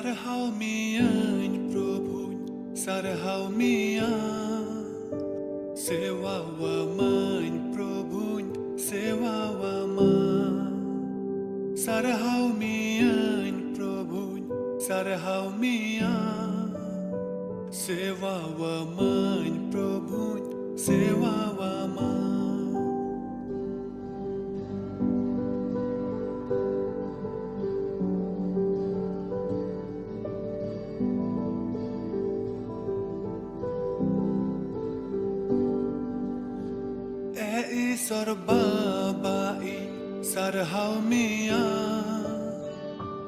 Sarhau mian Prabhu, sarhau mian Sewa wa man Prabhu, sewa wa man Sarhau mian Prabhu, sarhau mian Sewa wa man Prabhu, sewa wa man Sorbabai sarhau mian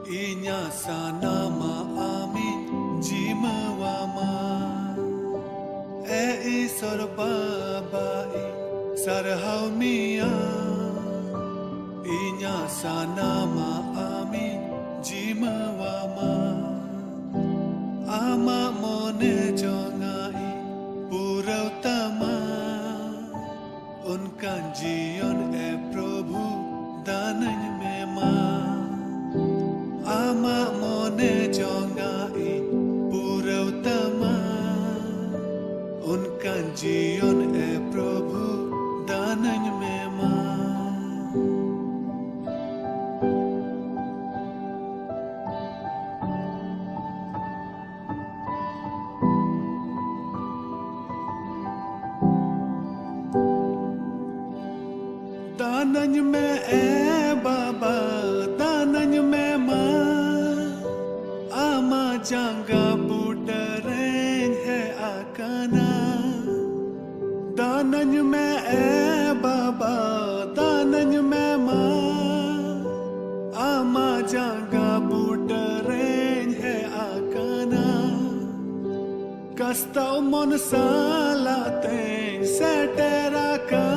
Inya sanama amin jimawama sorbabai sarhau mian Inya sanama amin jimawama Ama mone jongai purau tama उनका जीवन है प्रभु दानन में मां आमा मोने जोंगाई पुरौतमा उनका जीवन है प्रभु दानन में मां दानन में ए बाबा दानन में मां आमा जांगा बुटरें है आकाना दानन में ए बाबा दानन में मां आमा जांगा बुटरें है आकाना कस्ताव मन सालाते सेटेरा का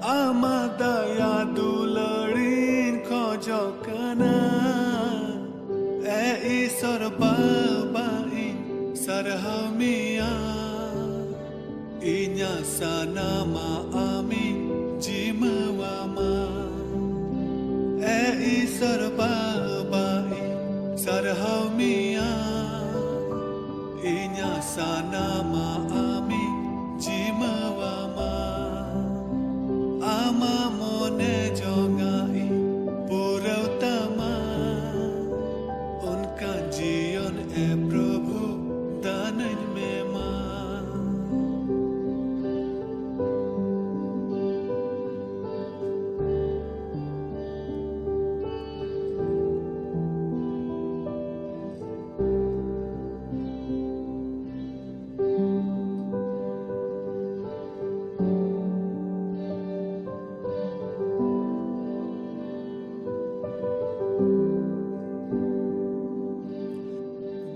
Ama daya dularin khojokana sorbabai sarhau mian Inya sanama amin jimawama sorbabai sarhau mian Inya sanama amin jimawama Ama mone jongai purauttama unka जीवन है प्रभु दानन में मां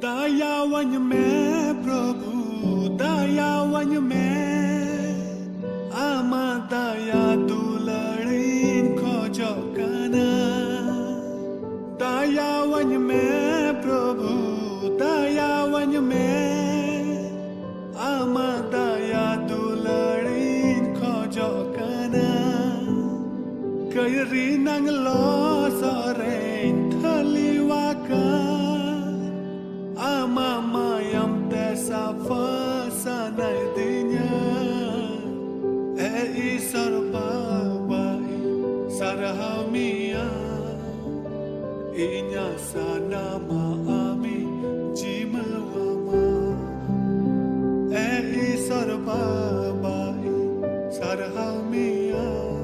दयावन में प्रभु दयावन में आमा दया दुलड़ीन खोजोकना दयावन में प्रभु दयावन में आमा दया दुलड़ीन खोजोकना कैरी नंग लो Soren थलीवाका Ama mayam desa fasana dinya sorbabai sarhau mian Inya sanama amin jimawama sorbabai sarhau mian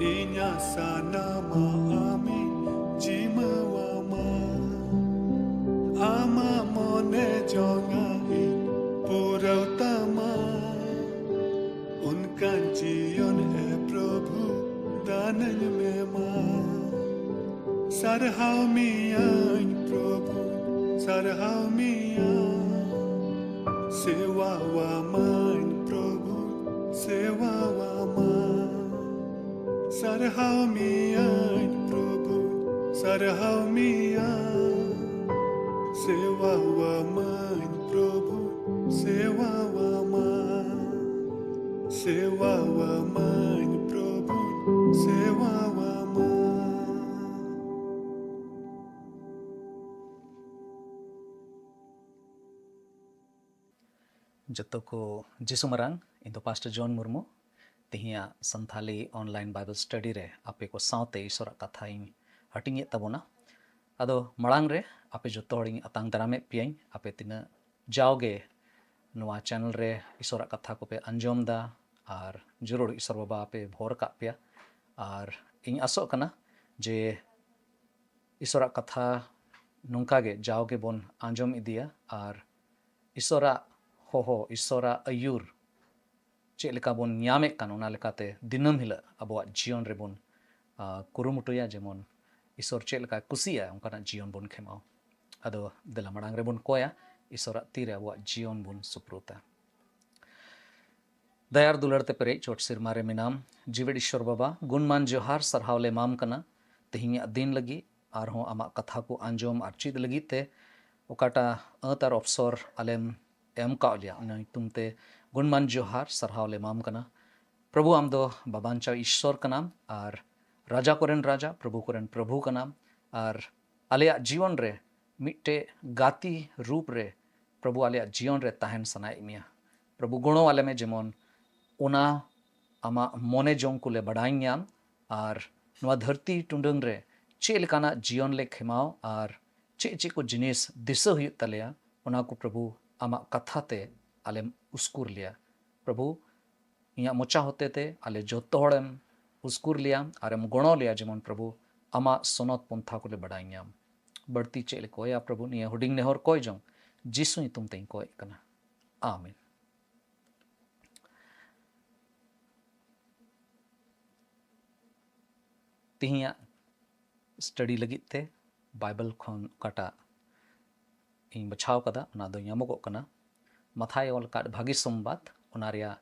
Inya sanama amin jimawama Ama mone jongai purauttama unka जीवन है प्रभु दानन में मां sarhau mian प्रभु sarhau mian sewa wa man प्रभु sewa wa man sarhau mian प्रभु sarhau mian Sewa wa man Prabhu, sewa wa man, sewa wa man Prabhu, sewa wa man. जतो को जिसु मरांग इन दो पास्टर जॉन मुर्मू तिहिया संथाली ऑनलाइन बाइबल स्टडी रे आपे को सावते ईश्वर कथा इन हटिंगे तबोना अदो मरांग रे आपे जतो हड़िंग अतांग दरामे पियाई आपे तिना जाओगे नुआ चैनल रे ईश्वर कथा को पे अंजोम दा और जरूर ईश्वर बाबा आपे भोर का पिया और इन आसो कना जे ईश्वर कथा नुंकागे जाओगे बोन अंजोम इदिया और ईश्वरा होहो ईश्वरा अयुर चेक लेका बोन ᱧᱟᱢᱮ कान ओना लेकाते दिनम हिला अबोआ जीवन रे बोन कुरुमुटुया जेमन ईश्वर चेक लेका कुसिया उनकाना जीवन बोन खेमाओ अदो देला मड़ांग रे बोन कोया ईश्वरा तीरे अबोआ जीवन बोन सुप्रुता दयार दुलड़ते पेरे चोट सिरमा रे मिनाम जीवेड ईश्वर बाबा गुणमान जोहार सरहावले माम कना तेहिया दिन लगी आरहों आमा कथा को आंजोम आर्चिद लगी ते ओकाटा अतर अवसर आलेम एम कालिया तुमते गुणमान जोहार सरहावले माम कना प्रभु आम दो बाबांचा ईश्वर का नाम और राजा कोरेन राजा प्रभु कोरेन प्रभु का नाम और आलिया जीवन रे मिट्टे गाती रूप रे प्रभु आलिया जीवन रे तहन सनाई मिया प्रभु गुणों वाले में जेमन ओना आमा मोने जों को ले बढ़ाई ᱧᱟᱢ और नवा धरती टुंडंग रे चे लेकाना जीवन ले खेमाओ और चे को जिनिस दिशा हुई तलिया ओना को प्रभु आमा कथा ते आलेम उस्कुर लिया प्रभु इया मोचा होते थे आले जोतो हड़ेम उस्कुर लिया आरेम गुणो लिया जेमन प्रभु आमा सोनत पंथा को ले बढ़ाई ᱧᱟᱢ बढ़ती चे ले कोया प्रभु निया हुडिंग नेहर कोई जों जिसु तुम तें कोई कना आमीन तिहिया स्टडी लगित ते बाइबल खन काटा इन बछाव कदा ओना दो ᱧᱟᱢᱚᱜ कना मथाय ऑल काट भागी संबाद ओना रिया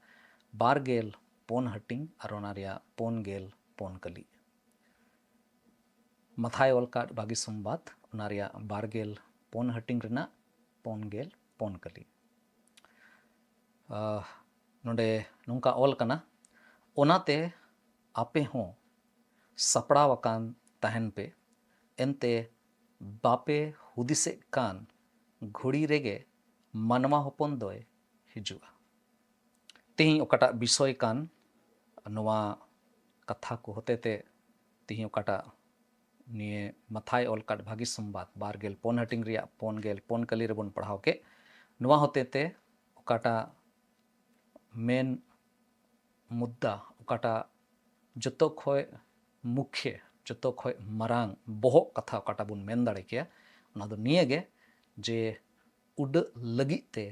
बारगेल पोन हटिंग और ओना रिया पोन गेल पोन कली मथाय ऑल काट भागी संबाद ओना रिया बारगेल पोन हटिंग रना पोन गेल पोन कली नोडे नुंका ऑल कना ओनाते आपे हो सपड़ा वकान तहन पे एनते बापे हुदिसे कान घुड़ी रेगे मनवा होपन दोय हिजुआ तेही ओकाटा विषय कान नवा कथा को होते ते तेही ओकाटा निये मथाय ऑल काट भागी संबाद बारगेल पोन हटिंग रिया पोन गेल पोन कली रे बोन पढ़ाव के नवा होते ते ओकाटा मेन मुद्दा ओकाटा जतो खोय मुख्य जतो खोय मरांग बोहो कथा ओकाटा बोन मेन दाड़े के ओना दो निये गे जे उड लगी ते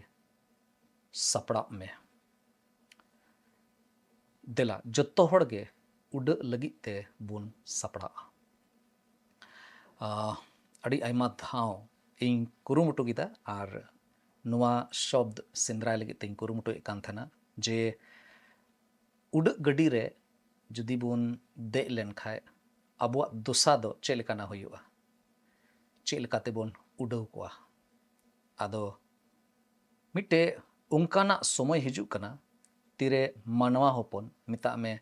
सपड़ा में देला जतो हड़गे उड लगी ते बुन सपड़ा अड़ी आयमा धाव इन कुरुमुटु गिदा और नुआ शब्द सिंद्राय लगी ते कुरुमुटु कान थना जे उड गडी रे जुदी बुन दे लेन खाए अबुआ दुसा दो चेलेकाना होयुआ चेलेकाते बुन उडव कोआ आदो मिट्टे उनकाना समय हिजुक कना तीरे मानवा होपन मिता में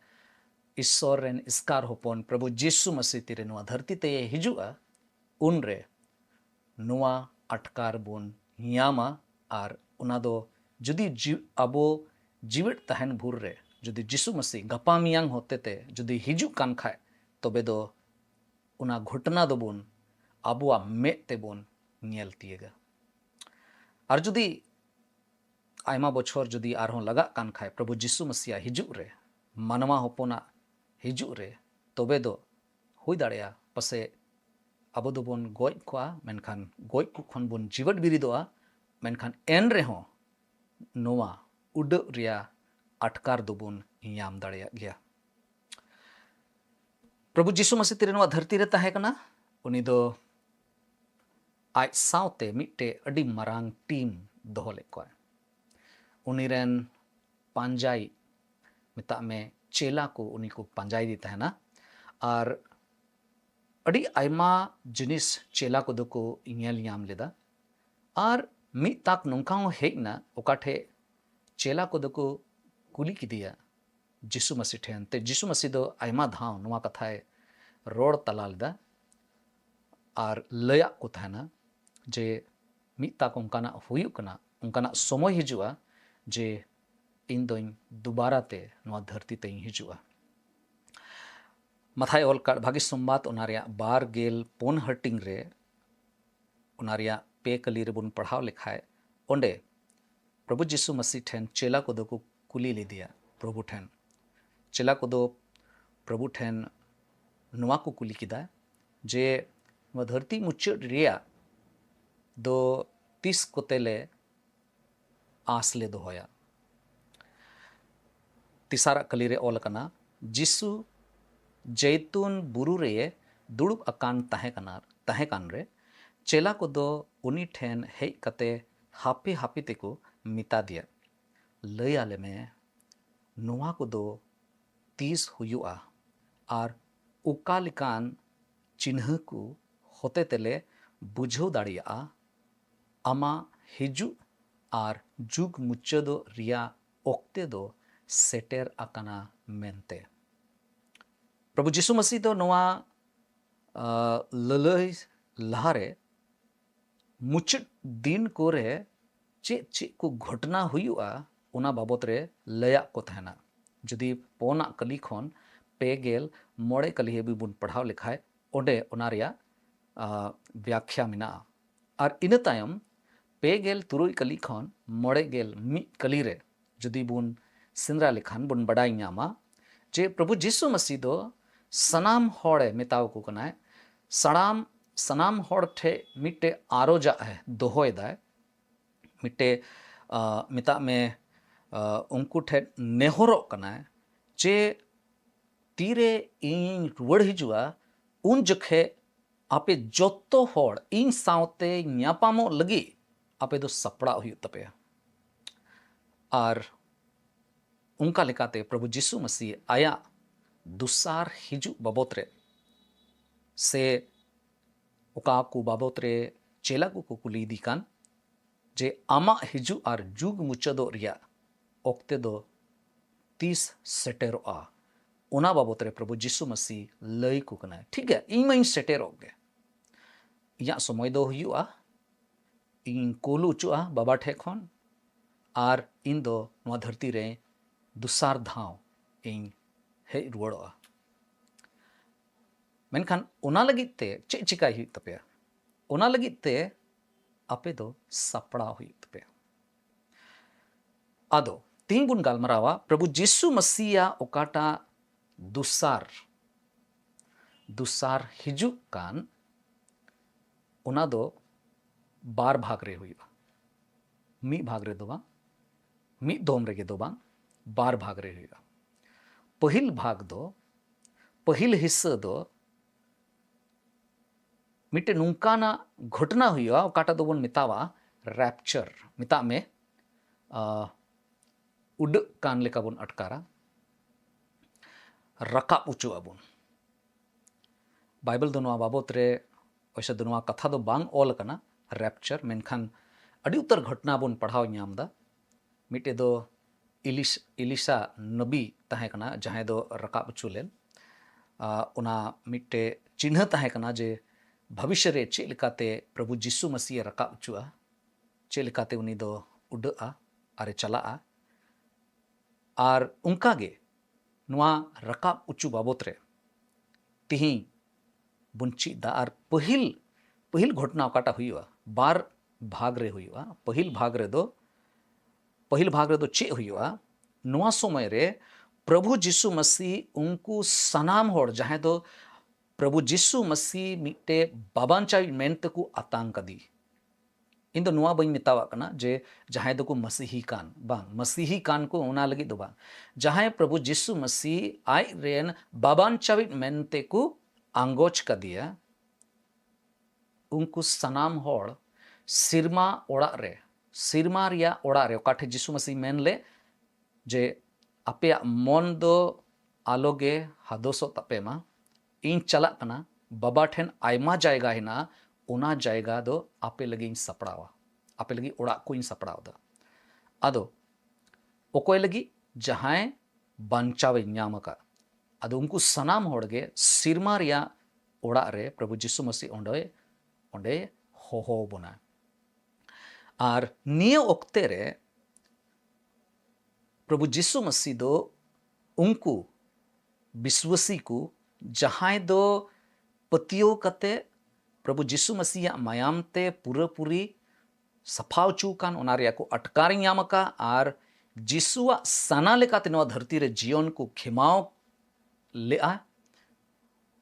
ईश्वर रेन इसकार होपन प्रभु यीशु मसीह तीरे नुआ धरती ते हिजुआ उन रे नुआ अटकार बुन ᱧᱟᱢᱟ और उना दो जुदी अबो जीवित तहन भूर रे जुदी यीशु मसीह गपा मियांग होते ते जुदी हिजुक कान खाए तबे दो उना घटना दो बुन अबुआ में ते बुन ᱧᱮᱞ तियेगा और जुदी आयमा बछर जुदी आरहों लगा कान खाए प्रभु यीशु मसीह हिजुक रे मानवा होपना हिजुक रे तबे दो हुई दाड़ेया पसे अब दो बोन गोज कोआ मेनखान गोज को खन बोन जीवट बिरिदोआ मेनखान एन रे हो नोवा उड रिया अटकार दो बोन ᱧᱟᱢ दाड़ेया गया प्रभु यीशु मसीह तीरे नोवा धरती रे ताहे कना उनी दो आज सावते मिट्टे अडी मरांग टीम दोहले कोआ उनी रेन पांजाई मिता में चेला को उनी को पांजाई दी तहना और अड़ी आयमा जिनिस चेला को दो को ᱧᱮᱞ ᱧᱟᱢ लेदा और मित ताक नोंका हो हेजना ओकाठे चेला को दो को कुली किदिया यीशु मसीह ठेन ते यीशु मसीह दो आयमा धाव नोवा कथाए रोड तला लेदा और लया को थाना जे मित ताक उनकाना हुयुक कना उनकाना समय हिजुआ जे इन दोइन दोबारा ते नवा धरती तेई हिजुआ मथाय ऑल काड भागी संबाद ओना रेया बार गेल पोन हटिंग रे ओना रेया पे कली रे बुन पढ़ाव लिखाए ओंडे प्रभु जीसु मसीह ठेन चेला को दो को कुली ले दिया प्रभु ठेन चेला को दो प्रभु ठेन नुआ को कुली किदा जे नवा धरती मुच्चड रेया दो 30 कोतेले आस ले दोहोया तिसारा कली रे ऑल कना जीसु जैतून बुरु रे दुड़ुब अकान ताहे कान रे चेला को दो उनी ठेन हेज कते हापे हापे तेको मिता दिया लय आले में नुआ को दो 30 हुयुआ आर उकालिकान चिन्ह को होते तेले बुझो दाड़िया आमा हिजु आर जुग मुच्चदो रिया ओक्ते दो सेटेर अकाना मेनते प्रभु जीसु मसीह दो नवा ललय लहारे मुच्चड दिन को रे चे चे को घटना हुआ उना बाबत रे लया को तहना जुदी पोना कली खन पे गेल मोड़े कली भी बुन पढ़ाव लिखाए ओंडे ओना रिया व्याख्या मिना और इन तायम पे गेल तुरुई कली खन मोड़े गेल मी कली रे जुदी बुन सिंद्रा लिखान बुन बड़ाई ᱧᱟᱢᱟ जे प्रभु जीसु मसीह दो सनाम होड़े मेताव को कनाए सनाम होड़ ठे मिट्टे आरोजा है दोहोय दाय मिट्टे मिता में उनको ठे नेहरो कनाए जे तीरे इन रुवड़ हिजुआ उन जखे आपे जोतो होड़ इन सावते ᱧᱟᱯᱟᱢᱚᱜ लगी आपे दो सपड़ा हुई तपे और उनका लेकाते प्रभु जीसु मसीह आया दुसार हिजु बाबत रे से उका को बाबत रे चेला को कुली दी कान जे आमा हिजु और जुग मुचदो रिया ओक्ते दो 30 सेटेरो आ उना बाबत रे प्रभु जीसु मसीह लय को कना ठीक है इन में सेटेरो गे या समय दो हुआ इन कोलू चुआ बाबा ठे खन और इन दो नवा धरती रे दुसार धाव इन हे रुवड़ोआ मेनखान ओना लगित ते चे चिकाय हुई तपे ओना लगित ते आपे दो सपड़ा हुई तपे आदो तीन बुन गालमरावा प्रभु जीसु मसीहा ओकाटा दुसार हिजु कान ओना दो बार भाग रे हुई मी भाग रे दो बा मी दोम रे दो बा बार भाग रे हुई पहिल भाग दो पहिल हिस्सा दो मिट्टे नुंकाना घटना हुआ ओकाटा दो बन मितावा रैप्चर मिता में उड कान लेका बन अटकारा रका उचु अबुन बाइबल दोनों बाबत रे वैसे दोनों कथा दो बांग ऑल कना रैप्चर मेनखान अड़ी उत्तर घटना बन पढ़ाव ᱧᱟᱢदा मिट्टे दो इलिशा नबी ताहे कना जहां दो रका उचु लेन उना मिट्टे चिन्ह ताहे कना जे भविष्य रे चे लिकाते प्रभु जीसु मसीह रका उचुआ चे लिकाते उनी दो उडा आरे चला और उनका गे नुआ रका उचु बाबत रे तिही बुंची दा और पहिल घटना काटा हुआ बार भाग रे हुआ पहिल भाग रे दो चे हुआ नुआ समय रे प्रभु जीसु मसीह उनको सनाम होड़ जहां दो प्रभु जीसु मसीह मिट्टे बाबांचाई मेनते को आतांग कदी इन दो नुआ बई मितावा कना जे जहां दो को मसीही कान को ओना लगी दो बांग जहां प्रभु जीसु मसीह आई रेन बाबांचाई मेनते को आंगोच कदिया उनको सनाम होड़ सिरमा रिया ओड़ा रे ओकाठे जीसु मसीह मेन ले जे आपे मन दो आलोगे हादोसो तपेमा इन चला कना बाबा ठेन आयमा जायगा हिना ओना जायगा दो आपे लगी इन सपड़ावा आपे लगी ओड़ा को इन सपड़ाव दा आदो ओकोय लगी जहां बांचावे ᱧᱟᱢका आदो उनको सनाम होड़गे सिरमा रिया ओड़ा रे प्रभु जीसु मसीह ओंडे होहो बोना और निये ओक्ते रे प्रभु जिसु मसीह दो उनको विश्वासी को जहां दो पतियो कते प्रभु जिसु मसीह मायाम ते पूरा पूरी सफाव चूकान ओना रे को अटकारी नाम का आर जिसुआ सना लेकाते नवा धरती रे जीवन को खिमाव ले आ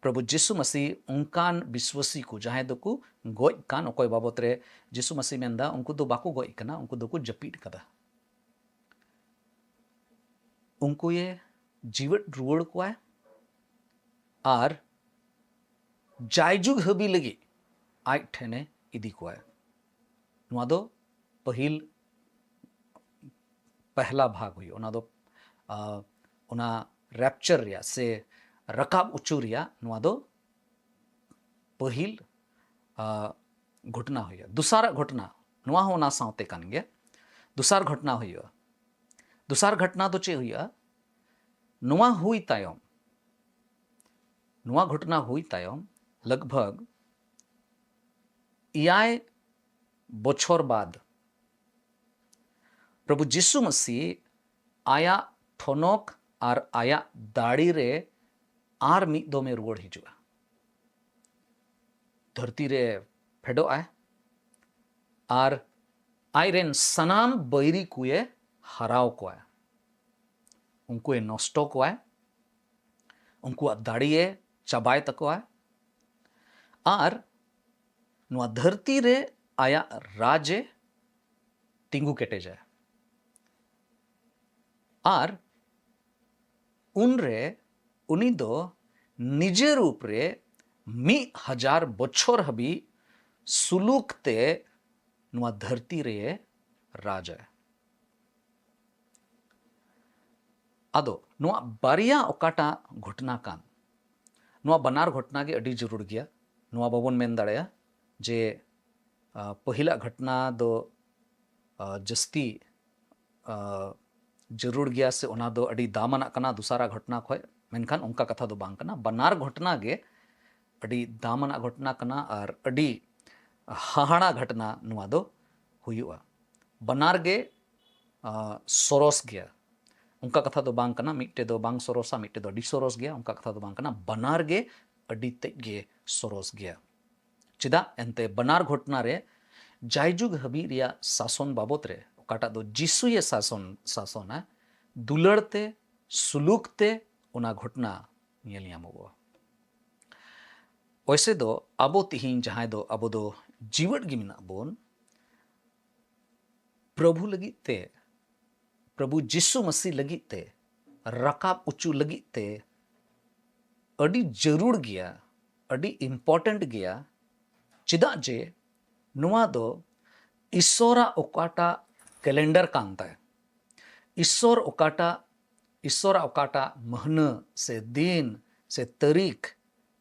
प्रभु जिसु मसीह उनकान विश्वासी को जहां दो को गोय कान ओकोय बाबत रे जिसु मसीह मेंदा उनको दो बाको गोय कना उनको दो को जपीट कदा उनको ये जीवट रुवड़ को है आर जायजुग हबी लगी आज ठेने इदी को है नुआ दो पहला भाग हुई ओना दो ओना रैप्चर रिया से रकाब उच्चू रिया नुआ दो पहिल घटना हुई दुसारा घटना नुआ हो ना सावते कान गया दुसार घटना हुई दुसार घटना तो चे हुई नुआ हुई तायम नुआ घटना हुई तायम लगभग 9 बछर बाद प्रभु जिसु मसीह आया ठोनक और आया दाड़ी रे आर मिद दो में रुवड़ हिजुआ धरती रे फेडो आए आर आयरेन सनाम बैरी कुए हराव को आए उनको नष्टो को आए उनको दाड़िए चबाए तको आए आर नुआ धरती रे आया राजे तिंगु केटे जाए आर उन रे उनी दो निजे रूप रे 1000 बछर हबी सुलूकते नुआ धरती रे राजा आदो नुआ बारिया ओकाटा घटना कान नुआ बनार घटना के अडी जरूर गया नुआ बाबन मेन दाड़ेया जे पहिला घटना दो जस्ती जरूर गया से ओना दो अडी दामना कना दुसारा घटना खोय मेनखान उनका कथा दो बांग कना बनार घटना गे अडी दामना घटना कना और अडी हाहाड़ा घटना नुआ दो हुयुआ बनार गे सोरोस गया उनका कथा दो बांग कना मिट्टे दो बांग सोरोसा मिट्टे दो अडी सोरोस गया उनका कथा दो बांग कना बनार गे अडी तेज गे सोरोस गया चिदा एंते बनार घटना रे जायजुग हबी रिया शासन बाबत रे ओकाटा दो जिसु ये शासन है दुलड़ते सुलूकते ओना घटना नेल ᱧᱟᱢᱚᱜᱼᱟ वैसे दो अबो तिहिं जहां दो अबो दो जीवट गी मिना बोन प्रभु लगित ते प्रभु जिसु मसीह लगित ते रकाब उच्चू लगित ते अडी जरूर गया अडी इम्पोर्टेंट गया चिदा जे नुआ दो ईश्वरा ओकाटा कैलेंडर कांता है ईश्वरा ओकाटा महीना से दिन से तारीख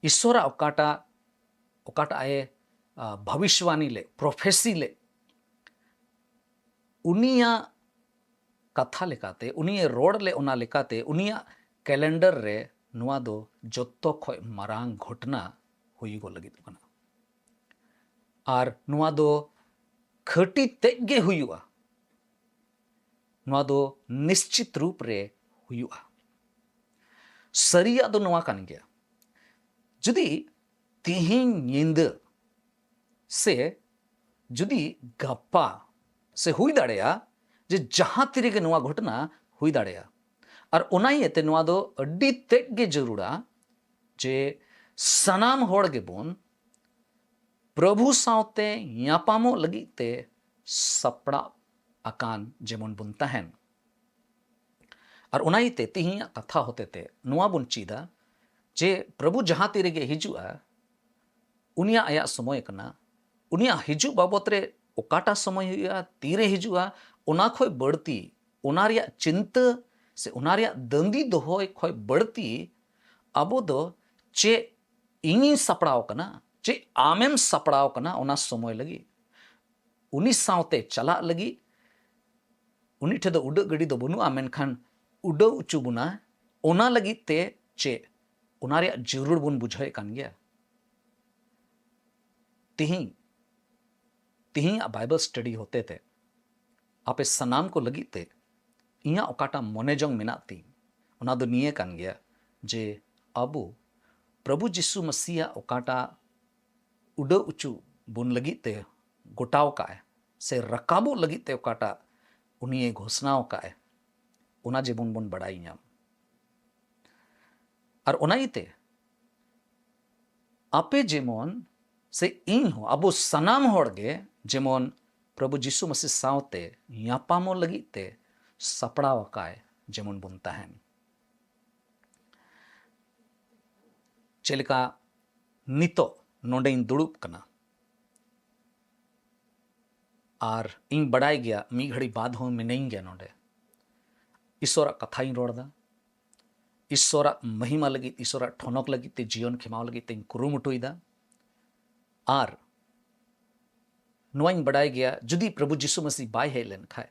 ईश्वरा ओकाटा आए भविष्यवाणी ले प्रोफेसी ले उनिया कथा लेकाते उनिया रोड ले ओना लेकाते उनिया कैलेंडर रे नुआ दो जत्तो खोय मारांग घटना हुई गो लगित कना आर नुआ दो खटी तेज गे हुआ नुआ दो निश्चित रूप रे हुआ सरिया दो नुआ कान गया जुदी तिहिं नींद से जुदी गप्पा से हुई दाड़ेया जे जहां तिरे के नुआ घटना हुई दाड़ेया और ओनाई एते नुआ दो अड्डी तेज गे जरूरा जे सनाम होड़ गे बोन प्रभु सावते यापामो लगिते सपड़ा अकान जेमन बुन तहन और उनाइते तिहिं कथा होते ते नुआ बुन चीदा जे प्रभु जहां तिरे गे हिजुआ उनिया आया समय कना उनिया हिजु बाबत रे ओकाटा समय हुआ तीरे हिजुआ ओना खोय बढ़ती ओना रिया चिंता से ओना रिया दंदी दोहोय खोय बढ़ती अबो दो चे इनी सपड़ाव कना चे आमेम सपड़ाव कना ओना समय लगी उनी सावते चला लगी उनी ठे दो उड़ गड़ी दो बनुआ मेनखान उड़ उचु बुना ओना लगी ते चे ओना रिया जरूर बुन बुझाए कान गया तिहिं बाइबल स्टडी होते थे आपे सनाम को लगी ते इया ओकाटा मने जंग मेना ती ओना दो निये कान गया जे अबो प्रभु जिसु मसीहा ओकाटा उड़ा उचू बुन लगी ते गोटाव काए से रकाबो लगी ते ओकाटा उनिये घोषणाओ काए ओना जेबुन बुन बड़ाई नाम और ओनाइते आपे जेमन से इन हो अबो सनाम होड़गे जेमन प्रभु जिसु मसीह सावते यापामो लगी ते सपड़ाव काए जेमन बुन तहन चेलिका नितो नोंडे इन दुड़ुब कना और इन बड़ाई गया मी घड़ी बाद हो मिनें गया नोंडे ईश्वरा कथा इन रोड़दा ईश्वरा महिमा लगी ईश्वरा ठोनक लगी ते जीवन खेमाव लगी ते कुरुमुटुईदा और नुआइन बड़ाई गया जुदी प्रभु जिसु मसीह बाय हे लेन खाए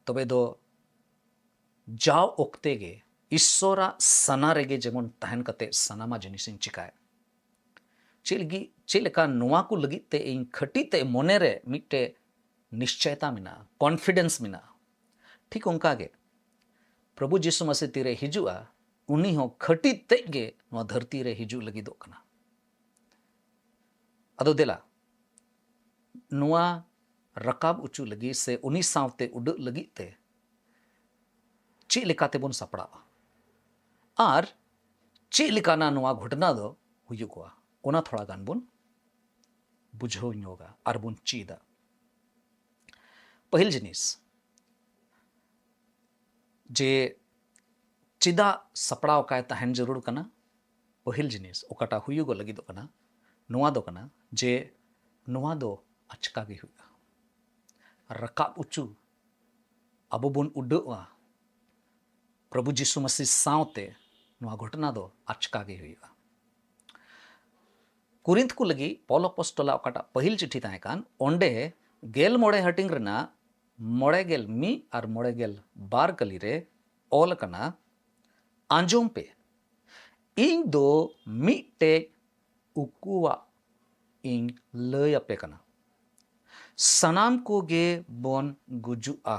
तबे दो जाओ ओक्ते गे ईश्वरा सना रेगे जेमन तहन कते सनामा जिनिसिन चिकाए चेलेका नुआ को लगी ते इन खटी ते मोने रे मिट्टे निश्चयता मिना कॉन्फिडेंस मिना ठीक उनका गे प्रभु जिसु मसीह तीरे हिजुआ उनी हो खटी ते गे नुआ धरती रे हिजु लगी दो कना अदो देला नुआ रकाब उचू लगी से उनी सावते उड़ लगी ते चे लेकाते बुन सपड़ावा और चे लेकाना नुआ घटना दो हुयुगवा ओना थोड़ा गान बुन बुझो योगा और बुन चीदा पहिल जिनिस जे चिदा सपड़ाव काए तहन जरूर कना पहिल जिनिस ओकाटा हुयुगो लगी दो कना नुआ दो कना जे नुआ दो अचका गे हुआ रकाब उचू अबो बुन उडवा प्रभु जिसु मसीह सावते नुआ घटना दो अचका गे हुआ कुरिंथ को लगी पौल अपोस्टला ओकाटा पहिल चिट्ठी ताहे कान ओंडे गेल मोड़े हटिंग रना मोड़े गेल मी और मोड़े गेल बार कली रे ओल कना आंजोम पे इन दो मिटे उकुआ इन लय अपे कना सनाम को गे बोन गुजुआ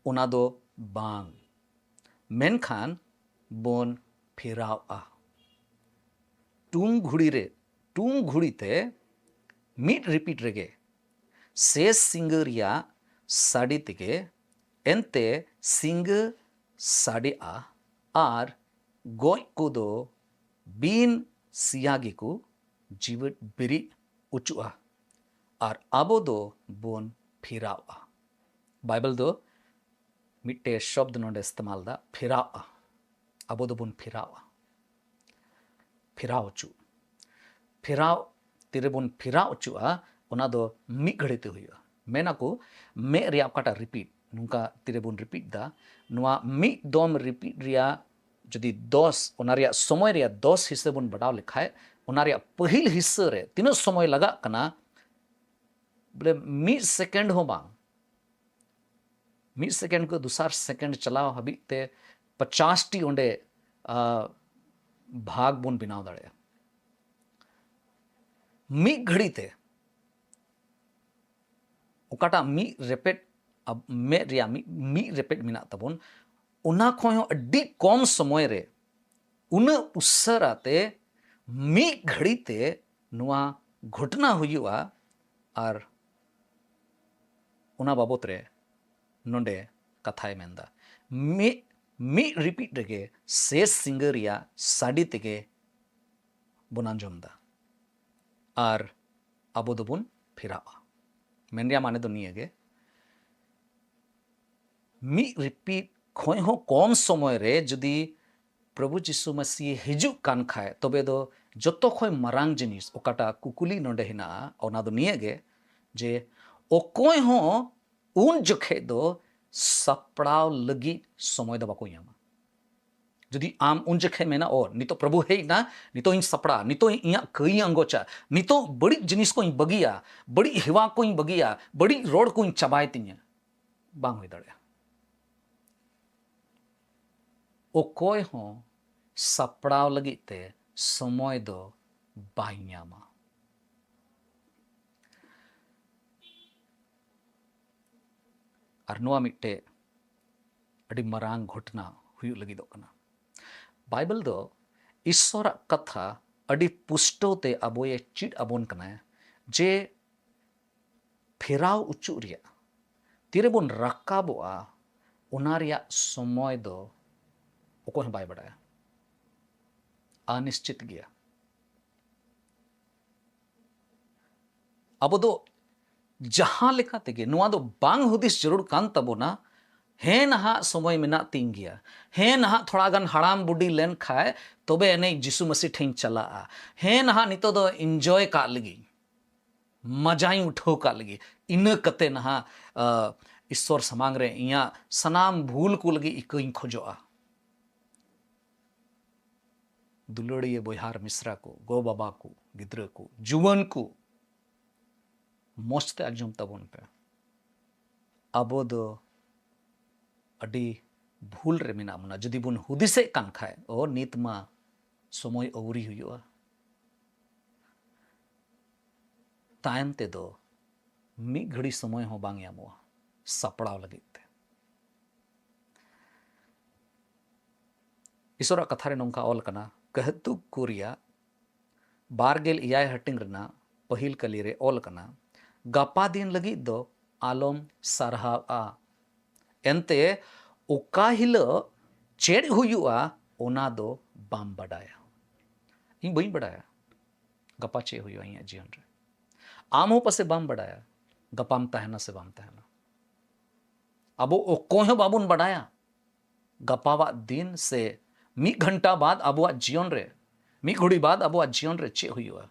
ओना दो बांग मेनखान बोन फिरावा टूंग घुड़ी ते मिट रिपीट रेगे शेष सिंगरिया साड़ी तेगे एंते सिंग साड़ी आर गोय को दो बीन सियागी को जीवित बिरी उचुआ और आबो दो बोन फिरावा बाइबल दो मिट्टे शब्द नोंडे इस्तेमाल दा फिरावा आबो दो बोन फिरावा फिराव चु फिराव तिरे बोन फिराव चुआ ओना दो मी घड़ी ते हुआ मेना को मे रिया काटा रिपीट नुका तिरे बोन रिपीट दा नुआ मी दोम रिपीट रिया जदि 10 ओना रिया समय रिया 10 हिस्से बोन बढ़ाव लिखाए ओना रिया पहिल हिस्से रे तीनों समय लगा कना बोले मी सेकंड हो बांग मी सेकंड को दूसर सेकंड चलाव हबी ते 50 टी ओंडे भाग बोन बनाव दाड़े मी घड़ी ते ओकाटा मी रेपेट अब मे रिया मी रेपेट मिना तबोन उना खोयो अड्डी कम समय रे उन उसराते मी घड़ी ते नुआ घटना हुआ और उना बाबत रे नोंडे कथाय मेंदा मी रिपीट रेगे शेष सिंगरिया साड़ी तेगे बोन आंजोमदा और आबो दोबोन फिरावा मेन रिया माने दो निये गे मी रिपीट खोय हो कम समय रे जदि प्रभु जिसु मसीह हिजु कान खाए तबे दो जतो खोय मरांग जिनिस ओकाटा कुकुली नोंडे हिना ओना दो निये गे जे ओकोय हो उन जखे दो सपड़ाव लगी समय दो बाको यामा जदि आम उन जखे मेना ओ नितो प्रभु हे ना नितो इन सपड़ा नितो इया कई अंगोचा नितो बड़ी जिनिस को इन बगिया बड़ी हिवा को इन बगिया बड़ी रोड को इन चबाय तिnya बांग होई दड़े ओ कोय हो सपड़ाव लगी ते समय दो बाइयामा और नुआ मिट्टे अड़ी मरांग घटना हुयु लगी दो कना बाइबल दो ईश्वर कथा अड़ी पुष्टोते अबो ये चिट अबोन कना जे फेराव उच्चु रिया तीरे बोन रकाबोआ ओना रिया समय दो ओको बाय बड़ाया अनिश्चित गया अब दो जहां लेखा तेगे नुआ दो बांग हुदिस जरूर कान तबोना हे नहा समय मेना तीन गया हे नहा थोड़ा गन हड़ाम बुडी लेन खाए तबे एने जिसु मसीह ठें चला हे नहा नितो दो एंजॉय का लगी मजाई उठो का लगी इन कते नहा ईश्वर समांग रे इया सनाम भूल को लगी इकई खोजोआ दुलड़िए बोहार मिश्रा को गो बाबा को गिद्र को जुवन को मोस्ते आजम तबन पे अबो दो अडी भूल रे मिना मना जदि बुन हुदिसे कान खाए ओ नितमा समय औरी हुआ तायम ते दो मी घड़ी समय हो बांग यामो सपड़ाव लगी ते ईश्वर कथा रे नोंका ऑल कना कहतु कुरिया बारगेल इयाय हटिंग रना पहिल कली रे ऑल कना गपा दिन लगी दो आलम सरहावा एनते ओका हिलो चेड हुयुआ ओना दो बाम बडाया इन बई बडाया गपा चे हुयुआ इन जीवन रे आमो पसे बाम बडाया गपाम तहना से बाम तहना अबो ओको बाबुन बडाया गपावा दिन से मी घंटा बाद अबुआ जीवन रे मी घड़ी बाद अबुआ जीवन रे चे हुयुआ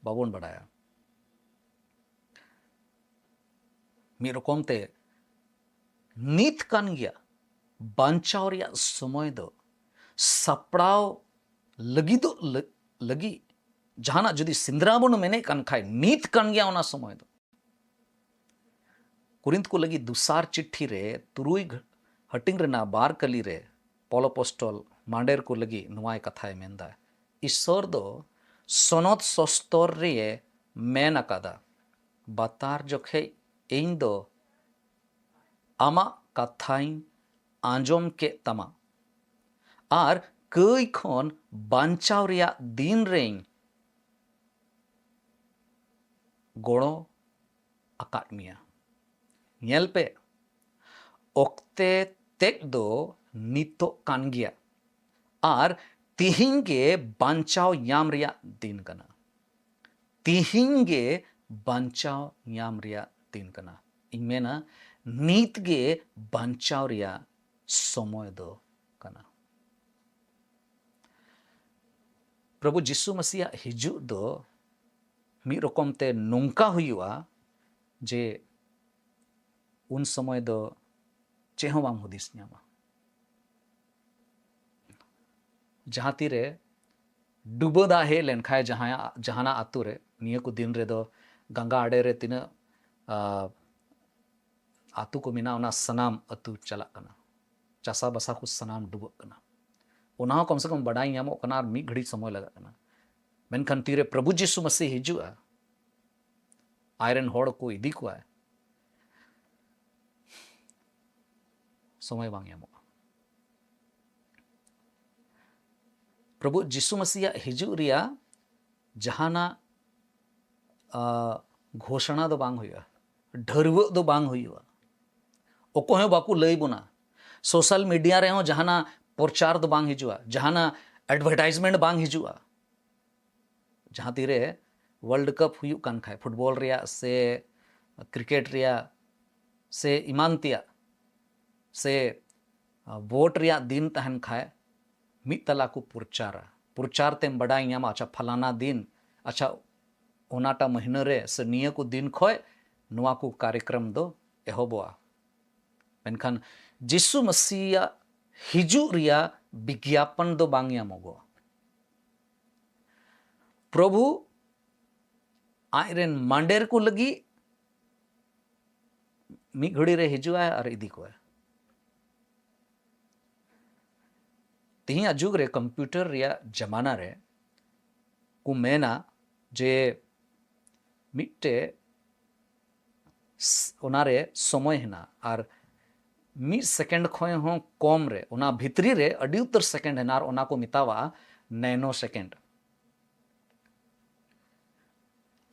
बाबुन बडाया मी रकम ते नीत कान गया बांचाव रिया समय दो सपड़ाव लगी दो लगी जहाना जदि सिंद्रा बन मेने कान खाए नीत कान गया ओना समय दो कुरिंत को लगी दुसार चिट्ठी रे तुरुई हटिंग रेना बार कली रे पोलोपोस्टल मांडेर को लगी नुआय कथाय मेंदा ईश्वर दो सोनत सस्तर रे मेन अकादा बातार जोखे इन दो आमा कथाई आंजोम के तमा आर कई खन बांचाव रिया दिन रें गोड़ो अकादमिया नेल पे ओक्ते तेक दो नितो कान गया आर तिहिंग गे बांचाव याम रिया दिन कना तिहिंग गे बांचाव याम रिया दिन कना इन मेना नीत गे बांचाव रिया समय दो कना प्रभु जिसु मसीह हिजु दो मी रकम ते नोंका हुआ जे उन समय दो चेहो बाम हुदिस न्यामा जहां तीरे डुबोदा हे लेनखाय जहाना आतु रे निया को दिन रे दो गंगा आड़े रे तिना आतु को मिना ओना सनाम अतु चला कना चासा बसा को सनाम डुबक कना ओना कम से कम बड़ाई यामो कना और मी घड़ी समय लगा कना मेनखान तीरे प्रभु जिसु मसीह हिजुआ आयरन होड़ को इदी को आए समय बांग यामो प्रभु जिसु मसीह हिजु रिया जहाना घोषणा दो बांग हुआ ढरव दो बांग हुआ ओको है बाकू लई बुना सोशल मीडिया रे हो जहाना प्रचार दो बांग हिजुआ जहाना एडवर्टाइजमेंट बांग हिजुआ जहां तीरे वर्ल्ड कप हुयु कान खाए फुटबॉल रिया से क्रिकेट रिया से इमानतिया से वोट रिया दिन तहन खाए मित तला को प्रचार तेम बड़ाई यामा अच्छा फलाना दिन अच्छा ओनाटा महीना रे से निया को दिन खोय नुआ को कार्यक्रम दो एहोबोआ मेनखान जिसु मसीह हिजु रिया विज्ञापन दो बांग यामोगो प्रभु आयरन मांडेर को लगी मी घड़ी रे हिजुआ और इदी को है तिही अजुग रे कंप्यूटर रिया जमाना रे को मेना जे मिट्टे उनारे समय हेना और 1 सेकेंड खय हों कम रे उना भितरी रे अड़ी उतर सेकेंड हेना और उना को मितावा नैनो सेकेंड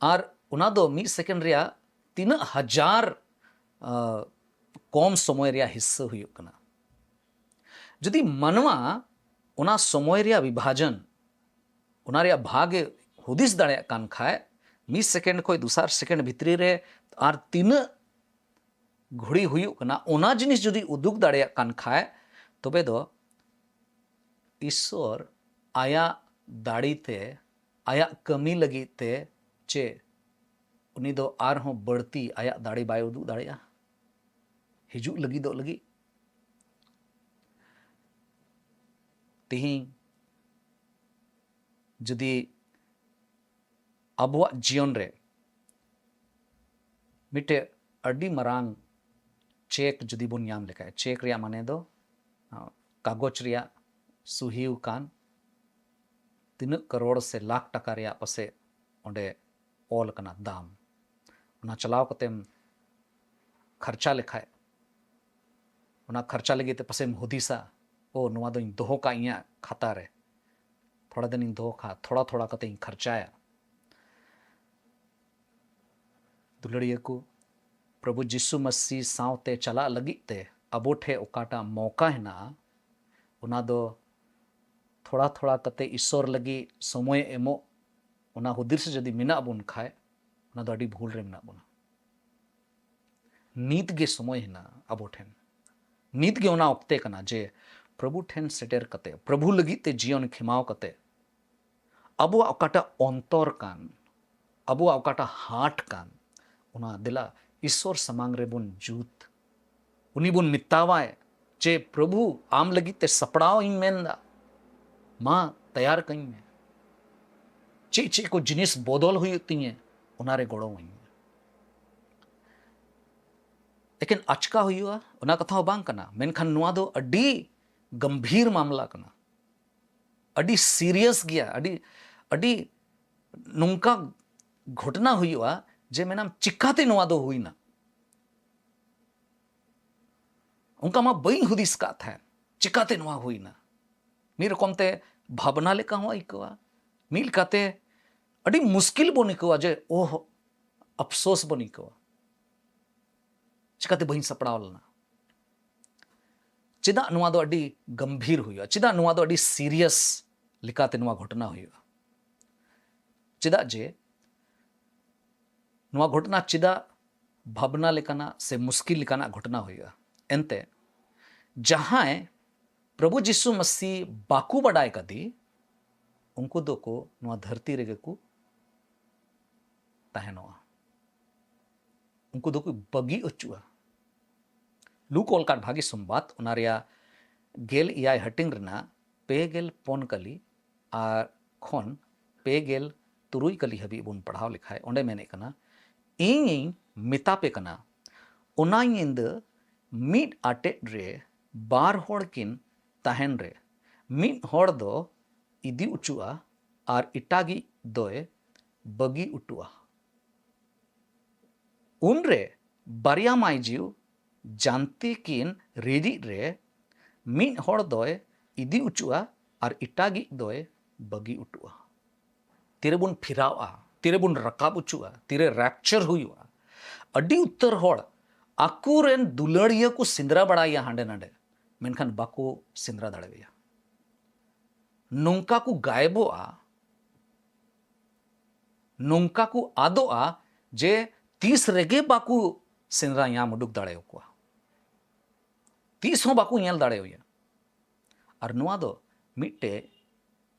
और उना दो 1 सेकेंड रिया 3000 कम समय रिया हिस्सा हुयुग कना जदि मनवा उना समय रिया विभाजन उना रिया भागे हुदिस दाड़े कान खाए 1 सेकेंड खय दूसर सेकेंड भितरी रे और 3 घड़ी हुयुग कना उना जिनिस जदि उदुग दाड़े कान खाए तबे दो ईश्वर आया दाड़ीते आया कमी लगी ते चे उनी दो आरहों बढ़ती आया दाड़ी बाय उदुग दाड़ेया हिजुग लगी दो लगी तिहिं जदि अबुआ जीवन रे मिटे अड्डी मरांग चेक जदि बुन याम लेखाय चेक रिया माने दो कागज रिया सुहिउ कान 3 करोड़ से लाख टका रिया पसे ओंडे ऑल कना दाम उना चलाव कतेम खर्चा लेखाय उना खर्चा लगी ते पसेम हुदिसा ओ नुआ दो दोहो का इया खाता रे थोड़ा दिन दोहो खा थोड़ा थोड़ा कते खर्चाया दुलड़िया को प्रभु जिसु मसीह सावते चला लगी ते अबोठे ओकाटा मौका है ना उना दो थोड़ा थोड़ा कते ईश्वर लगी समय एमो उना हुदिस जदि मिना बुन खाए उना दो अडी भूल रे मिना बुना नीत गे समय है ना अबोठेन नीत गे उना ऑक्ते कना जे प्रभु ठेन सेटेर कते प्रभु लगी ते जीवन खिमाव कते अबो ओकाटा अंतर कान अबो ओकाटा हाट कान उना दिला ईश्वर समांग रे बुन जूत उनी बुन मितावाए जे प्रभु आम लगी ते सपड़ाओ इन मेंदा मां तैयार कहीं में चे चे को जिनिस बदल हुई तीए उनारे गोड़ो हुई लेकिन अचका हुआ उना कथा बांग कना मेनखान नुआ दो अडी गंभीर मामला कना अडी सीरियस गया अडी अडी नुंका घटना हुआ जे मेनाम चिक्काते नुआ दो हुई ना उनका मा बई हुदिस का था चिक्काते नुआ हुई ना मीर कोमते भावना लेका हुआ इकवा मिल काते अडी मुश्किल बोनी कवा जे ओह अफसोस बोनी कवा चिकाते बहिन सपड़ावलना चिदा नुआ दो अडी गंभीर हुआ चिदा नुआ दो अडी सीरियस लिकाते नुआ घटना हुआ चिदा जे नुआ घटना चिदा भावना लेकाना से मुश्किल लेकाना घटना हुआ एनते जहां प्रभु जिसु मसीह बाकू बडाय कदी उनको दो को नुआ धरती रेगे को तहनोआ उनको दो को बगी अचुआ लूक ओलकाट भागी संबाद उनारिया गेल इयाय हटिंग रना पे गेल पोन कली आर खन पे गेल तुरुई कली हबी बुन पढ़ाव लिखाय ओंडे मेने कना इन मितापे कना उना इंद मिड आटे रे बार होड़ किन तहन रे मिड होड़ दो इदी उचुआ आर इटागी दोए बगी उटुआ उन रे बारिया माई जीव जानती किन रेडी रे मिड होड़ दोए इदी उचुआ आर इटागी दोए बगी उटुआ तिरे बुन फिरावा तिरे बुन रकाब उचुआ तिरे रैप्चर हुआ अडी उत्तर होड़ आकुरेन दुलड़िया को सिंदरा बड़ाया हांडे नांडे मेनखान बाको सिंदरा दाड़ेया नोंका को गायबोआ नोंका को आदोआ जे 30 रेगे बाकू सिंदरा यहाँ मुडुक दाड़े को 30 हो बाकू येल दाड़े हुआ और नुआ दो मिट्टे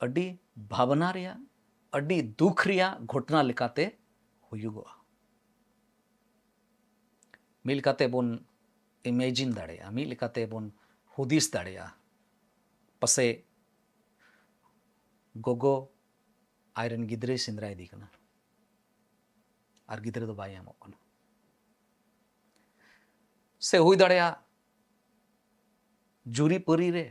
अडी भावना रिया अडी दुख रिया घटना लिकाते हुयुगोआ मिलकाते बुन इमेजिन दाड़ेया मिलकाते बुन हुदिस दाड़ेया पसे गोगो आयरन गिद्रे सिंदरा इदी कना और गिद्रे दो बाय एमोग कना से हुई दाड़ेया जुरी पुरी रे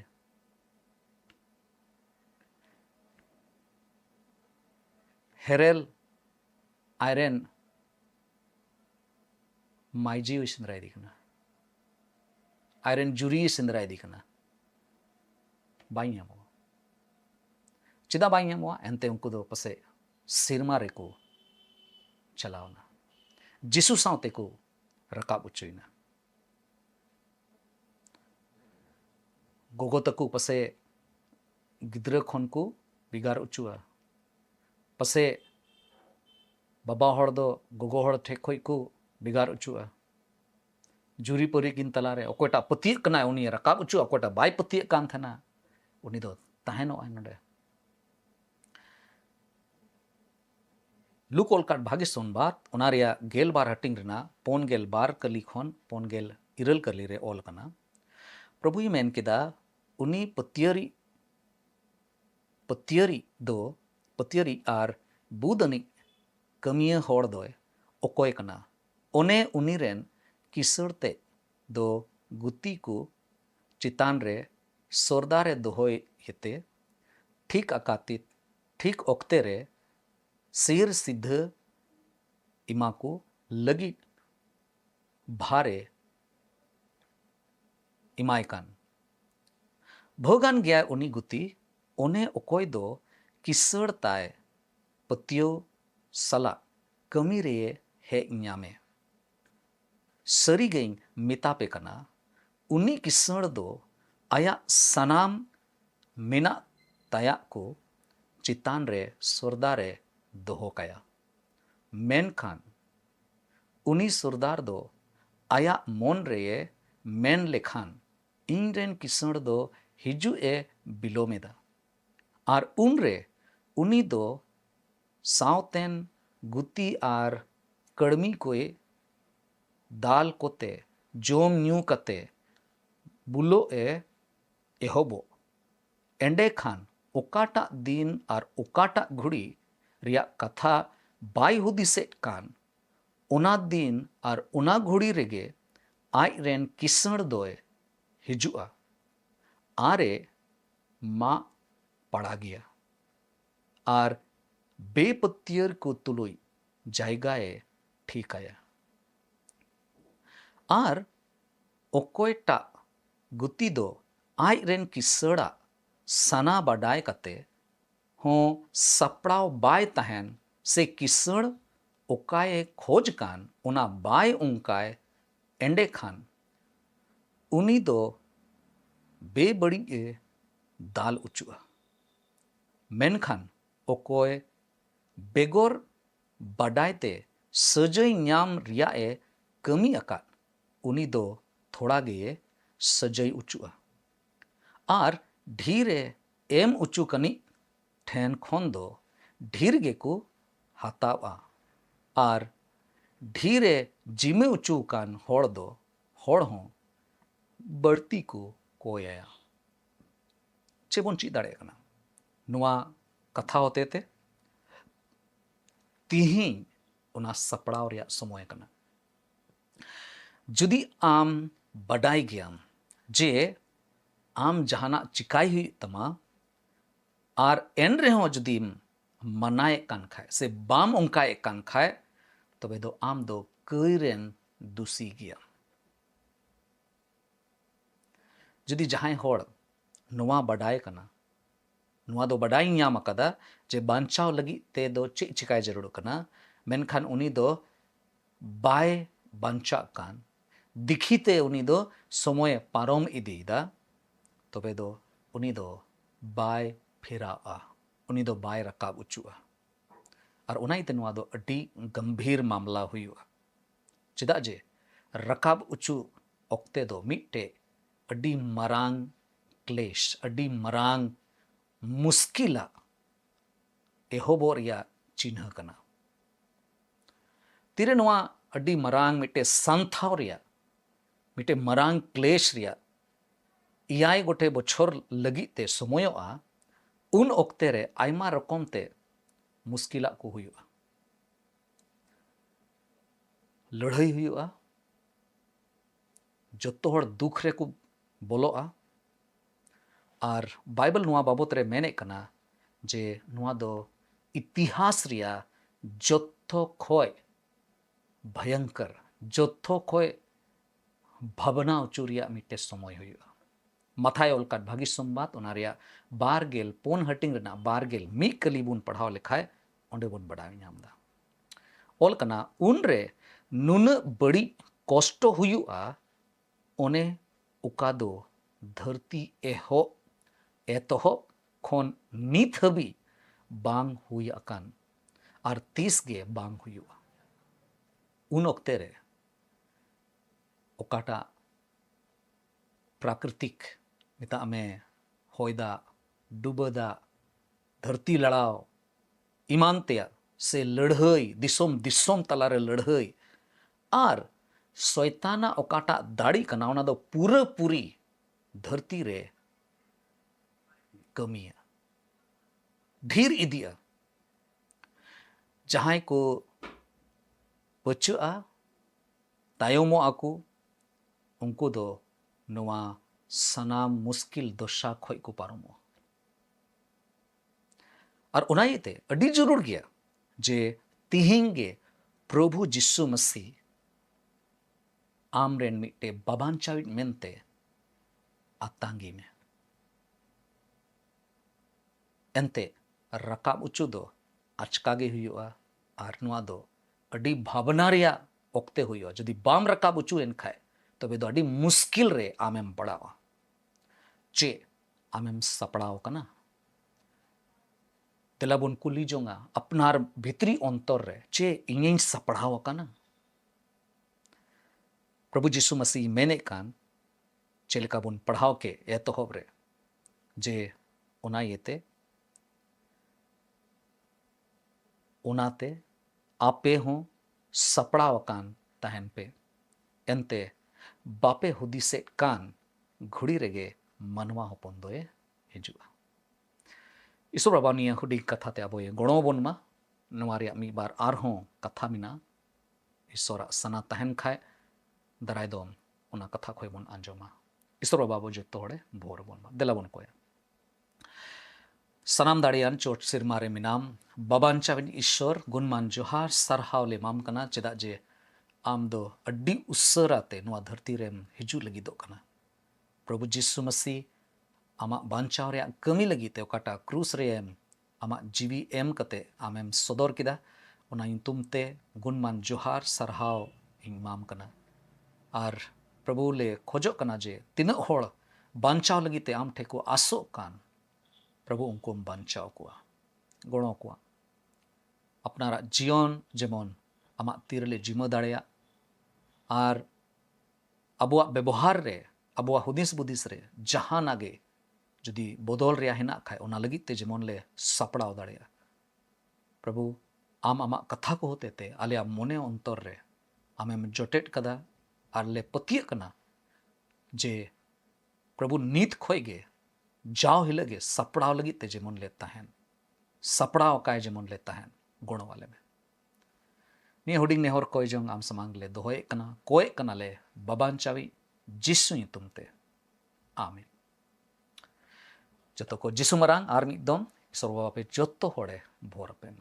हेरेल आयरन माइजी सेंद्राय दिखना आयरन जुरी सेंद्राय दिखना बाई नामो चेदा बाई नामो एनते उनको दो पसे सिरमा रेको चलावना जिसु सावते को रकाब उच्चुइना गोगो तकु पसे गिद्रा खन को बिगार उच्चुआ पसे बाबा हड़ दो गोगो हड़ ठेक खोई को बिगार उच्चुआ जुरी परी किन तलारे अकोटा पतिय कना उनी रकाब उच्चु अकोटा बाय पतिय कान थना उनी दो ताहेनो आय नडे लुक ओलकाट भागे सोनबात उनारिया गेल बार हटिंग रना पोन गेल बार कली खन पोन गेल इरल कली रे ओल कना प्रभु मेन केदा उनी पतियरी आर बुदनी कमिया होड़ दोय ओकोय कना ओने उनी रेन किसड़ते दो गुती को चितान रे सोरदारे दोहोय हेते ठीक अकातित ठीक ओक्ते रे सिर सिद्ध इमा को लगी भारे इमायकान भोगान गया उनी गुती ओने ओकोय दो किसड़ ताय पतियो सला कमी रे हे इኛमे सरी गई मितापे कना उनी किसड़ दो आया सनाम मेना तया को चितान रे सोरदा रे दोहो कया मेन खान उनी सोरदार दो आया मोन रे मेन लेखान इन रेन किसड़ दो हिजु ए बिलोमेदा आर उन रे उनी दो सावतेन गुती आर कड़मी कोए दाल कोते जोम न्यू कते बुलो ए एहोबो एंडे खान ओकाटा दिन आर ओकाटा घुड़ी रिया कथा बाय हुदिसेट कान ओना दिन आर ओना घुड़ी रेगे आय रेन किसड़ दोय हिजुआ आरे मा पड़ा गया आर बेपतियर को तुलुई जायगाए ठीक आया आर ओकोयटा गुती दो आय रेन किसड़ा सना बडाय कते हो सपड़ाव बाय तहन से किसड़ ओकाए खोज कान उना बाय उनकाय एंडे खान उनी दो बेबड़ी ए दाल उचुआ मेनखान ओकोय बेगोर बडायते सजय न्याम रिया ए कमी अकात उनी दो थोड़ा गे सजय उचुआ आर ढीरे एम उचु कनी ठेन खन दो ढीर गे को हातावा आर ढीरे जिमे उचु कान होड़ दो होड़ हों बढ़ती को कोया चेबन ची दाड़े कना नुआ कथा होते थे तिहिं उना सपड़ाव रिया समय कना जुदी आम बडाई गयाम जे आम जहाना चिकाई हुई तमा आर एन रेहों जुदी मनाए कान खाए से बाम उनकाए कान खाए तबे दो आम दो कईरेन दुसी गया जुदी जहां होड़ नुआ बडाय कना नुआ दो बडाई ᱧᱟᱢ akada जे बांचाव लगी ते दो चे चिकाय जरूर कना मेनखान उनी दो बाय बांचा कान दिखीते उनी दो समय पारोम इदीदा तबे दो उनी दो बाय फिराआ उनी दो बाय रकाब उचुआ और उनाइते नुआ दो अडी गंभीर मामला हुआ चेदा जे रकाब उचु ओक्ते दो मिट्टे अडी मरांग क्लेश अडी मरांग मुस्किला एहोबो रिया चिन्ह कना तीरे नुआ अडी मरांग मिट्टे संथाव रिया मिट्टे मरांग क्लेश रिया इयाय गोटे बछोर लगी ते समयोआ उन ओक्ते रे आयमा रकम ते मुस्किला को हुआ लड़ाई हुआ जतो हर दुख रे को बोलोआ और बाइबल नुआ बाबत रे मेने कना जे नुआ दो इतिहास रिया जतो खोय भयंकर जोथो खोय भावना उचूरिया मिटे समय हुआ मथाय ओलकाट भागी संबाद ओनारिया बारगेल पोन हटिंग रना बारगेल मी कली बुन पढ़ाव लेखाय ओंडे बुन बड़ाई नामदा ओल कना उनरे नुन बड़ी कष्ट हुआ ओने उका दो धरती एतहब खन नित हबी बांग हुई अकान और तीस गे बांग हुआ उन ओक्ते रे ओकाटा प्राकृतिक मिता में होयदा डुबदा धरती लड़ाव ईमान तेया से लड़हई दिसोम दिसोम तलारे लड़हई और शैताना ओकाटा दाड़ी कना ओना दो पूरा पूरी धरती रे कमिया ढेर इदिया जहां को पचुआ तायमो आको उनको दो नवा सनाम मुश्किल दशा खोय को पारमो और उनायते अडी जरूर गया जे तिहिंगे प्रभु जिसु मसीह आमरेन मिटे बाबांचाविट मेनते आतांगी में एंते रकाब उचु दो आचकागे हुआ और नुआ दो अडी भावना रिया ओक्ते हुआ जदि बाम रकाब उचु एन खाए तबे दो अडी मुश्किल रे आमेम पड़ावा चे आमेम सपड़ाव कना तेलाबुन कुली जोंगा अपनार भितरी अंतर रे चे इᱧ सपड़ाव कना प्रभु जीसु मसीह मेने कान चेलका बुन पढ़ाव के एतहब रे जे ओना येते ओनाते आपे हों सपड़ाव कान तहन पे एंते बापे हुदिसे कान घुड़ी रेगे मनवा होपन दोए हिजुआ ईश्वर बाबा निया हुडी कथा ते आबोए गणो बोनमा नवारिया मी बार आरहों कथा मिना ईश्वर सना तहन खाए दराय दोम ओना कथा खोय बोन आंजोमा ईश्वर बाबा जो तोड़े भोर बोनमा देला बोन कोया सनाम दाड़ियान चोट सिरमारे मिनाम बाबांचाविन ईश्वर गुणमान जोहार सरहाव ले माम कना चेदा जे आम दो अड्डी उस्सराते नुआ धरती रेम हिजू लगी दो कना प्रभु जीसु मसीह आमा बांचाव रे कमी लगी ते ओकाटा क्रूस रे एम आमा जीवी एम कते आमेम सदर किदा ओना इंतुमते गुणमान जोहार सरहाव इन माम कना और प्रभु ले खोजो कना जे तिना होड़ बांचाव लगी ते आम ठेको आसो कान प्रभु उनको बांचाव कुआ गणो कुआ अपनारा जीवन जेमन आमा तीरले जिमा दाड़ेया और अबुआ व्यवहार रे अबुआ हुदिस बुदिस रे जहां नागे जदि बदल रे हेना खाय ओना लगी ते जेमन ले सपड़ाव दाड़ेया प्रभु आम आमा कथा को होते ते आलिया मोने अंतर रे आमेम जोटेट कदा और ले पतिय कना जे प्रभु नीत खोय गे जाओ हिलगे सपड़ाव लगी ते जेमन ले तहन सपड़ाव काय जेमन ले तहन गुण वाले में नि हुडिंग नेहर कोय जोंग आम समांग ले दोहोय कना कोय कना ले बाबांचावी जिसु तुमते आमीन जतो को जिसु मरांग आर मिद दम ईश्वर बाबा पे जतो होड़े भोर pen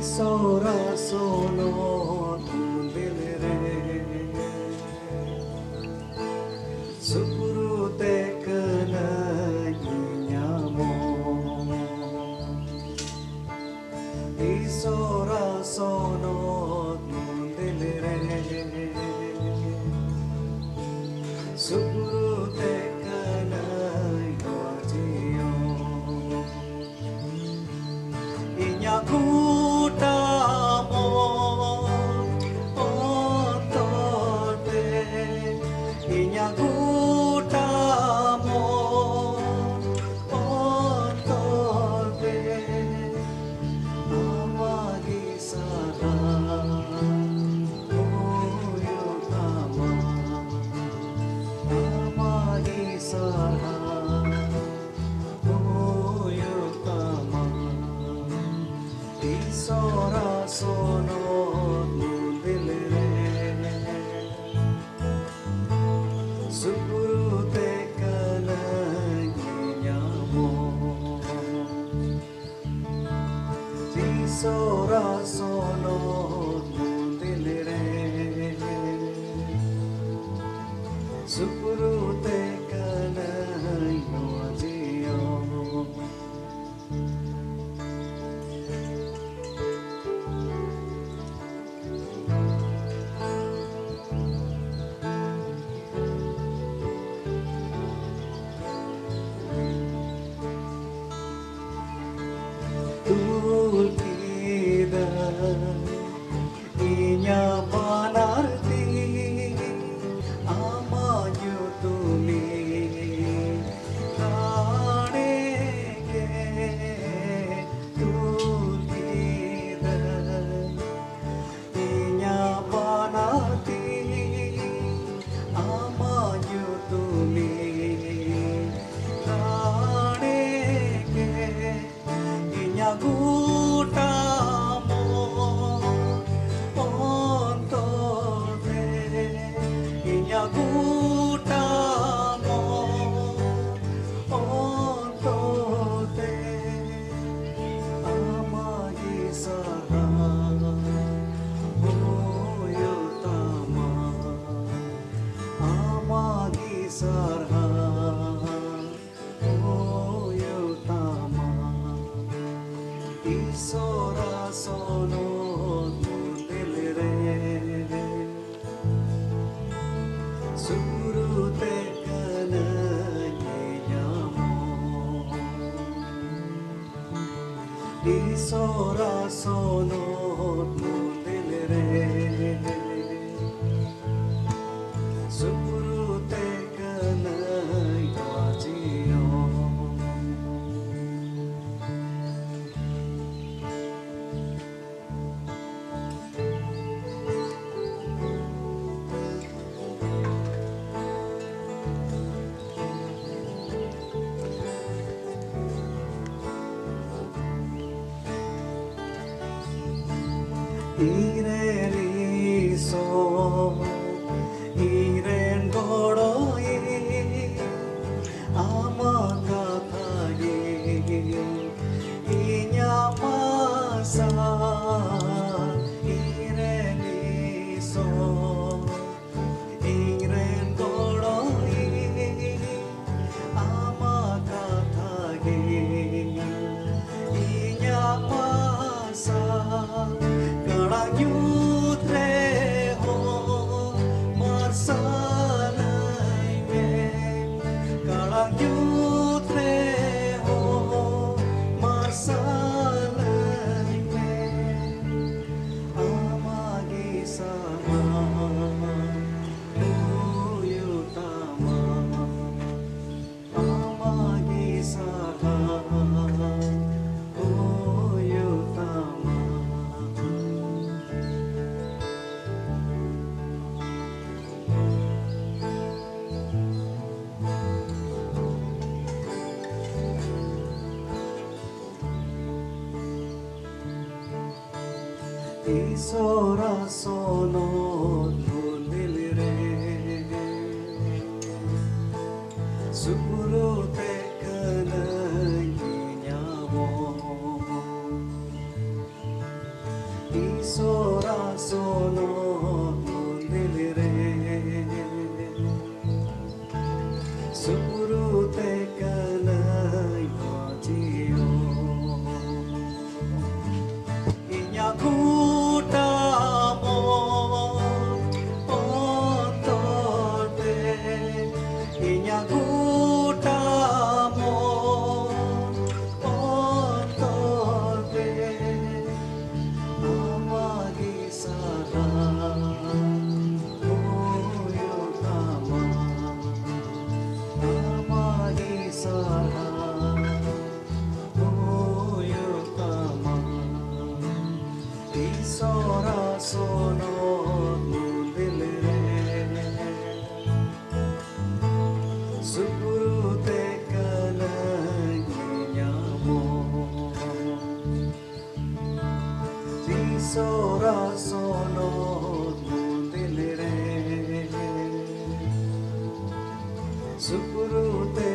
Sora solo tu belere Suru te kena nyamo Isora sono nundilre surute kanayamo Isora sono nundilre surute kanayajio Iren iso, iren godoi, amakathagi, inya masa. Iren iso, iren godoi, amakathagi, inya masa. Nyutre ho marsanai me kala nyutre ho marsanai me amagi sama uyutama amagi sama uyutama Isora sono nundilre surute kanayamo Isora sono nundilre surute kanayajio Inyaku Isora sono nundilre surute kanayamo Isora sono nundilre surute